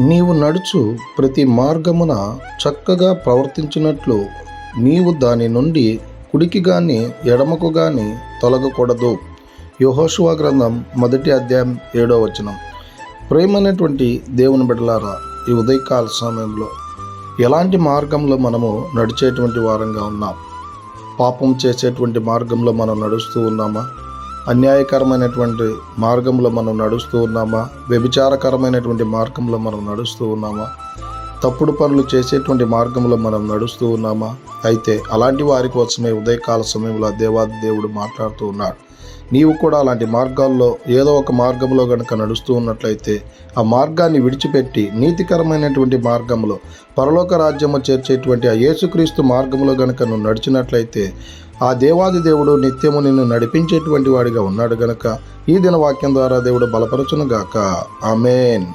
నీవు నడుచు ప్రతి మార్గమున చక్కగా ప్రవర్తించినట్లు నీవు దాని నుండి కుడికి గాని ఎడమకు గాని తొలగకూడదు. యెహోషువ గ్రంథం 1వ అధ్యాయం 7వ వచనం. ప్రేమైనటువంటి దేవుని బిడ్డలారా, ఈ ఉదయకాల సమయంలో ఎలాంటి మార్గంలో మనము నడిచేటువంటి వారంగా ఉన్నాం? పాపం చేసేటువంటి మార్గంలో మనం నడుస్తూ ఉన్నామా? అన్యాయకరమైనటువంటి మార్గంలో మనం నడుస్తూ ఉన్నామా? వ్యభిచారకరమైనటువంటి మార్గంలో మనం నడుస్తూ ఉన్నామా? తప్పుడు పనులు చేసేటువంటి మార్గంలో మనం నడుస్తూ ఉన్నామా? అయితే అలాంటి వారి కోసమే ఉదయకాల సమయంలో దేవాది దేవుడు మాట్లాడుతూ ఉన్నాడు. నీవు కూడా అలాంటి మార్గాల్లో ఏదో ఒక మార్గంలో గనుక నడుస్తూ ఉన్నట్లయితే ఆ మార్గాన్ని విడిచిపెట్టి నీతికరమైనటువంటి మార్గంలో పరలోక రాజ్యము చేర్చేటువంటి ఆ యేసుక్రీస్తు మార్గంలో గనుక నువ్వు నడిచినట్లయితే ఆ దేవాది దేవుడు నిత్యము నిన్ను నడిపించేటువంటి వాడిగా ఉన్నాడు గనుక ఈ దిన వాక్యం ద్వారా దేవుడు బలపరచునుగాక. ఆమేన్.